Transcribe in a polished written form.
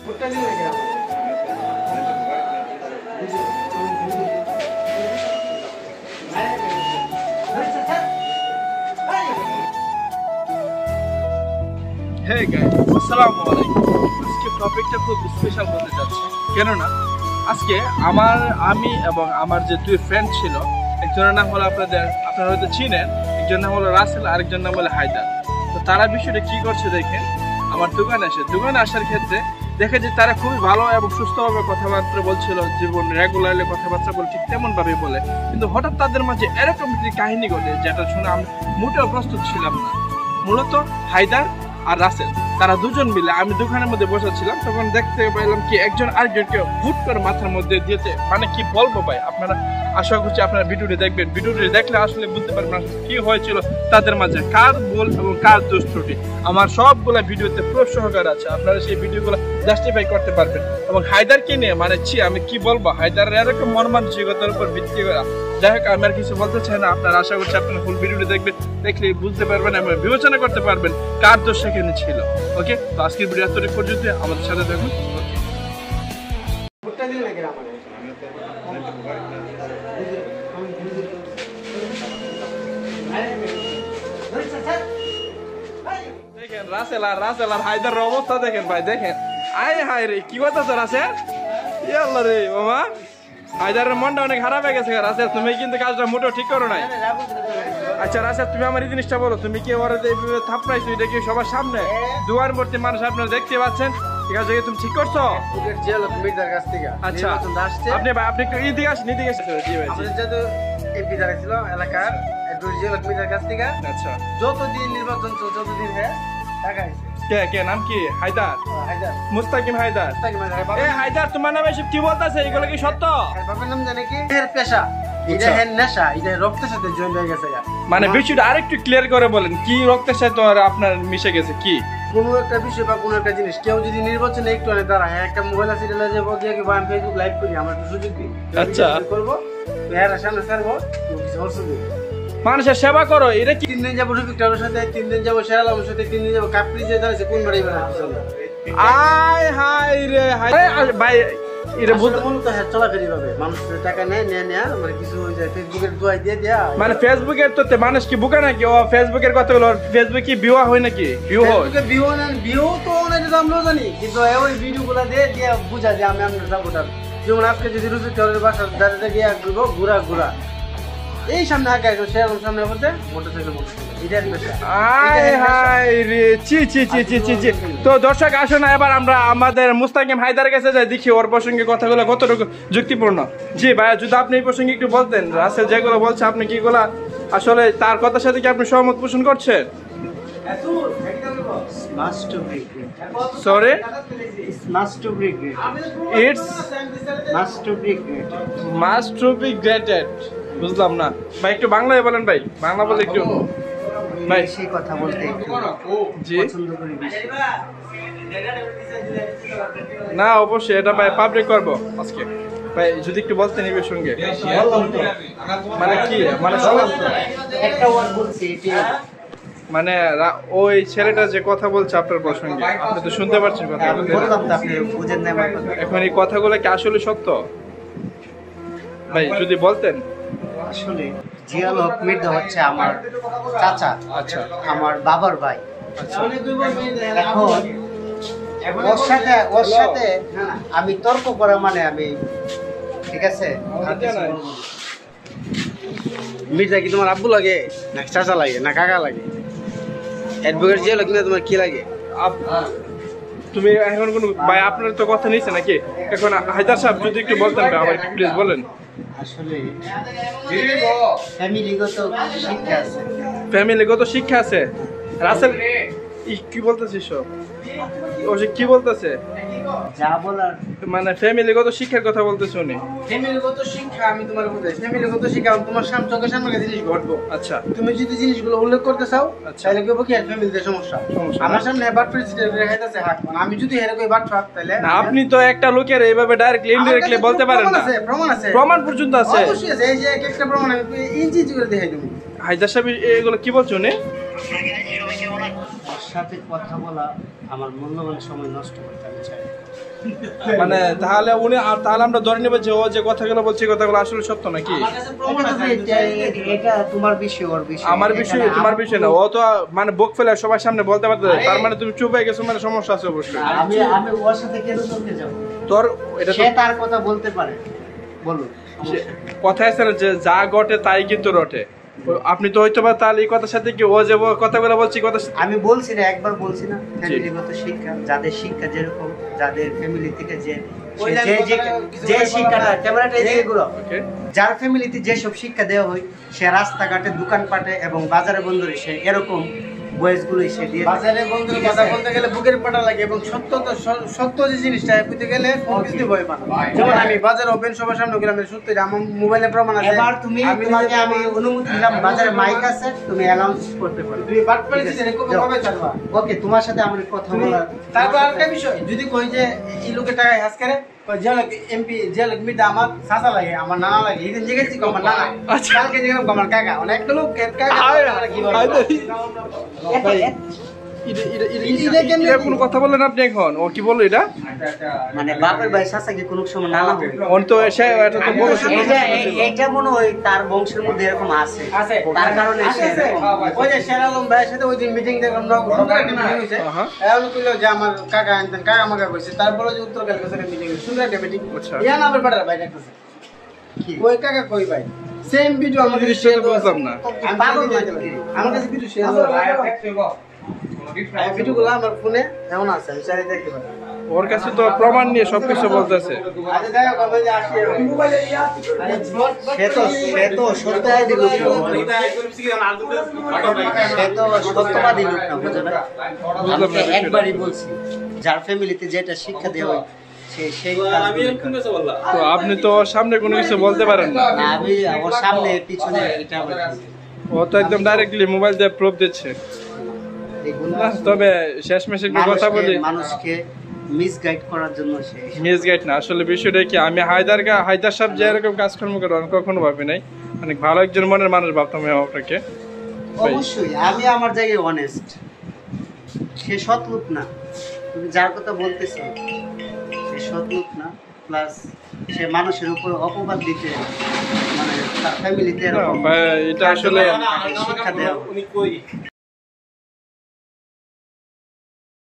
Hey guys, আসসালামু আলাইকুম। আজকে টপিকটা খুব স্পেশাল হতে যাচ্ছে, কেননা আজকে আমি এবং আমার যে দুই ফ্রেন্ড ছিল, একজনের নাম হলো আপনারা হয়তো চিনেন, একজনের নাম হলো রাসেল, আরেকজনের নাম হলো হায়দার। তো তারা বিষয়টা কি করছে দেখেন, আমার দোকানে আসার ক্ষেত্রে দেখে যে তারা খুবই ভালো এবং সুস্থভাবে কথাবার্তা বলছিল, জীবন রেগুলারলি কথাবার্তা বলে ঠিক তেমনভাবে বলে, কিন্তু হঠাৎ তাদের মাঝে এরকম একটি কাহিনী ঘটে যেটা শুনে আমি মোটেও প্রস্তুত ছিলাম না। মূলত হায়দার আর রাসেল তারা দুজন মিলে, আমি দোকানের মধ্যে বসেছিলাম, তখন দেখতে পেলাম কি একজন আরেকজনকে হুট করে মাথার মধ্যে দিয়েছে। মানে কি বলবো ভাই, আপনারা আশা করছি আপনারা ভিডিওটি দেখবেন, ভিডিওটি দেখলে আসলে বুঝতে পারবেন কি হয়েছিল তাদের মাঝে, কার ভুল এবং কার দোষ ত্রুটি। আমার সবগুলা ভিডিওতে প্রুফ সহকারে আছে, আপনারা সেই ভিডিওগুলো জাস্টিফাই করতে পারবেন। এবং হায়দারকে নিয়ে মানে আমি কি বলবো, হায়দারের এরকম মন মানসিকতার উপর ভিত্তি করা, যাই হোক আমি আর কিছু বলতে চাই না। আপনারা আশা করছি আপনারা ফুল ভিডিওটি দেখবেন, দেখলে বুঝতে পারবেন এবং বিবেচনা করতে পারবেন কার দোষ সেখানে ছিল। ওকে, তো আজকের ভিডিও এতটুকু পর্যন্ত, আমাদের সাথে দেখুন। দেখেন রাসেল আর হায়দার অবস্থা দেখেন ভাই, দেখেন আয় হায় রে, কি কথা তো রাসেল, আল্লাহ রে মামা, হায়দারের মনটা অনেক খারাপ হয়ে গেছে। রাসেল তুমি কিন্তু কাজটা মোটেও ঠিক করো নাই। আচ্ছা রাসেল, তুমি আমার এই জিনিসটা বলো, তুমি কি ওরা থাপড়াইছো এটা কি সবার সামনে দুয়ার মূর্তি মানুষ আপনারা দেখতে পাচ্ছেন, ঠিক আছে, তুমি ঠিক করছো? আচ্ছা আপনি একটু এদিকে আসেন, এদিকে আসেন। জি ভাই, এলাকার আচ্ছা, যতদিন নির্বাচন চলছে ততদিন কে নাম কি? হায়দার, মুস্তাকিম হায়দার। হায়দার তোমার নামে এসব কি বলতেছে, এগুলো কি সত্য? বাবার নাম জানে কি, পেশা এটা নেশা, এটা রক্তের সাথে জয়েন হয়ে গেছে। মানে বিষয়টা আরেকটু ক্লিয়ার করে বলেন, কি রক্তের সাথে আপনার মিশে গেছে? কি কোনো একটা বিষয় বা কোনো একটা জিনিস কেউ যদি নির্বাচনে একটু আনে দাঁড়ায়, একটা মোবাইল আছে এটা যাবো দিয়ে কি আমি ফেসবুক লাইভ করি, আমরা একটু সুযোগ দিই, আচ্ছা করবো এর সামনে ছাড়বো, কিছু অর্থ দিই, মানুষের সেবা করো। এটা কি 3 দিন যাবো রফিকটার সাথে, 3 দিন যাবো শেরালামের সাথে, 3 দিন যাবো কাপড়ি যে দাঁড়িয়েছে কোন বাড়ি আয় হায় রে ভাই, এটা বলতে মূলত চলাফেরি ভাবে মানুষের টাকা নেয় মানে কিছু হয়ে যায় ফেসবুকের দোয়াই দিয়ে দেয়া, মানে ফেসবুকের তো মানুষ কি বুকা নাকি? ও ফেসবুকের কথা বলো, ফেসবুক কি ভিউ হয় নাকি? ভিউ হয়, ভিউ তো অনেক আমরাও জানি, কিন্তু ওই ভিডিও গুলা দিয়ে বুঝা যে আমি আপনার সাপোর্টার। যেমন আজকে যদি রুফিকটারের বাসার দাঁড়িয়ে গিয়ে ঘুরা এই সামনে আগে সেরকম সামনে বলতে মোটরসাইকেল তো দর্শক আসো না, এবার আমরা আমাদের মুস্তাকিম হায়দারের কাছে যাই, দেখি ওর প্রসঙ্গে কথাগুলো কতটুকু যুক্তিপূর্ণ। জি ভাইয়া, যদি আপনি এই প্রসঙ্গে একটু বলতেন, রাসেল যেগুলো বলছে আপনি কি গুলা আসলে তার কথার সাথে কি আপনি সহমত পোষণ করছেন? Sorry? It's must to be great. It's must to be graded. বুঝলাম না ভাই, একটু বাংলায় বলেন ভাই, বাংলা বলে একটু ভাই। সেই কথা বলতে জি পছন্দ করি বেশি না, অবশ্যই এটা ভাই পাবলিক করব আজকে ভাই, যদি একটু বলতেন এই সঙ্গে। মানে কি, মানে একটা ওয়ার্ড বলছি এটি, মানে ওই ছেলেটা যে কথা বলছে আপনার প্রসঙ্গে, আপনি তো শুনতে পাচ্ছেন কথা, আপনি বুঝেন না আমার কথা। এখন এই কথাগুলো কি আসলে সত্য ভাই, যদি বলতেন? আসলে জিয়াউল হক মির্জা হচ্ছে আমার চাচা, আচ্ছা, আমার বাবার ভাই। আচ্ছা, এখন ওর সাথে আমি তর্ক করা মানে আমি, ঠিক আছে, মির্জা কি তোমার আব্বু লাগে না চাচা লাগে না কাকা লাগে? অ্যাডভোকেট জিয়াউল হক মির্জা তোমার কি লাগে? তুমি এখন কোন ভাই আপনার তো কথা নিচ্ছে নাকি? এখন হায়দার সাহেব যদি একটু বলতেন ভাই, আমার প্লিজ বলেন। আসলে ফ্যামিলিগত শিক্ষা আছে। রাসেল কি বলতেছিস সব? ও কি বলতেছে? যা বলার মানে ফ্যামিলিগত শিক্ষার কথা বলতেছ উনি। ফ্যামিলিগত শিক্ষা আমি তোমার বুঝাই, ফ্যামিলিগত শিক্ষা তোমার চোখের সামনে জিনিস ঘটবো। আচ্ছা, তুমি যদি জিনিসগুলো উল্লেখ করতে চাও তাহলে কি হবে কি আর ফ্যামিলিতে সমস্যা। আমার সামনে বাট প্রেসিডেন্ট দেখাইতেছে হাত, মানে আমি যদি এর কই বাট ফাক তাহলে না, আপনি তো একটা লোকের এইভাবে ডাইরেক্টলি ইনডাইরেক্টলি বলতে পারেন না। প্রমাণ পর্যন্ত আছে, অবশ্যই আছে, এই যে একটা প্রমাণ আমি ইঞ্চি করে দেখাই দেব। হায়দার সাহেব এগুলো কি বলছো উনি? সাথে কথা বলা আমার মূল্যবান সময় নষ্ট করতে আমি চাই। মানে তাহলে তাহলে আমরা ধরে নেবো যে ও যে কথাগুলো বলছে কথাগুলো আসলে সত্য নাকি? এটা তোমার বিষয়, ওর বিষয়। আমার বিষয় তোমার বিষয় না, ও তো মানে বুক ফেলে সবার সামনে বলতে পারতে, তার মানে তুমি চুপ হয়ে গেছো, মানে সমস্যা আছে অবশ্যই। আমি ওর সাথে কেন চলতে যাবো? তোর এটা সে তার কথা বলতে পারে, বলুন। কথা আছে না যে যা ঘটে তাই কিন্তু রটে। আপনি তো হয়তো বা তাহলে এই কথার সাথে কি ও যে কথাগুলো বলছি কথা আমি বলছি না, একবার বলছি না, ফ্যামিলিগত শিক্ষা, যাদের শিক্ষা যেরকম, যাদের ফ্যামিলি থেকে যে শিক্ষাটা, ক্যামেরাটা এগুলো, যার ফ্যামিলিতে যেসব শিক্ষা দেওয়া হয়, সে রাস্তাঘাটে, দোকানপাটে এবং বাজারে বন্দরে সে এরকম বয়সগুলোই সে দিয়ে। বাজারে বন্ধুর কথা বলতে গেলে বুকের পাটা লাগে, এবং সত্য যে জিনিসটা বুঝতে গেলে কিছু ভয় পান। যেমন আমি বাজারে ওপেন সবার সামনে গেলাম, সত্যি আমার মোবাইলে প্রমাণ আছে। এবার তোমাকে আমি অনুমতি দিলাম, বাজারে মাইক আছে, তুমি অ্যানাউন্স করতে পারো। তুমি বাট পেয়েছিস কবে ছাড়বা? ওকে, তোমার সাথে আমার কথা বলা। তারপর আরেকটা বিষয়, যদি কই যে এই লোকের টাকায় হাস করে, যে লোক এমপি, যে লোক মিটা আমার চাচা লাগে, আমার নানা লাগে, এই দিন জিজ্ঞেস আমার নানা, কালকে জিজ্ঞেস আমার কাকা, অনেকটা লোক কাকা কি কোনো কথা বললেন আপনি এখন? ও কি বললো এটা? মানে বাপের ভাই চাচাকে কোনো সময় নানা হবে। এটা মনে হয় তার বংশের মধ্যে এরকম আছে, তার কারণে ওই যে শেরালম ভাইয়ের সাথে ওই দিন মিটিং দেখলাম, মিটিং হয়েছে, এখন কইলো যে আমার কাকা আনতেন, কাকা আমাকে কইছে, তারপরে যে উত্তর কালকে মিটিং হয়েছে, সুন্দর একটা মিটিং। ইয়া না আবার বাটার ভাই ডাকতেছে, ওই কাকা কই ভাই, সেম ভিডিও আমাদের শেয়ার করলাম না, আমি পাগল হয়ে গেলাম, আমার কাছে ভিডিও শেয়ার ভিডিওগুলো আমার ফোনে এমন আছে, আমি চাই দেখতে পারি। ওর কাছে তো প্রমাণ নিয়ে সবকিছু বলতেছে। সে তো সত্যবাদী লোক না, বুঝো না? আমি একবারই বলছি, যার ফ্যামিলিতে যেটা শিক্ষা দেওয়া হয় সেই তো আপনি তো ওর সামনে কোনো কিছু বলতে পারেন না। আমি ওর সামনে পিছনে এটা ও তো একদম ডাইরেক্টলি মোবাইল দিয়ে প্রুফ দিচ্ছে। তবে শেষমেশ একটু কথা বলি, মানুষকে মিসগাইড করার জন্য সে মিসগাইড না, আসলে বিষয়টা কি, আমি হায়দার সাহেব যে এরকম কাজকর্ম করে আমি কখনো ভাবি নাই। অনেক ভালো একজন মনের মানুষ ভাবতাম আপনাকে। অবশ্যই আমি আমার জায়গায় অনেস্ট, সে সৎ লোক না, তুমি যার কথা বলতেছো সে সৎ লোক না, প্লাস সে মানুষের উপর অপবাদ দিতে, মানে তার ফ্যামিলিতে এরকম এটা আসলে শিক্ষা দেওয়া।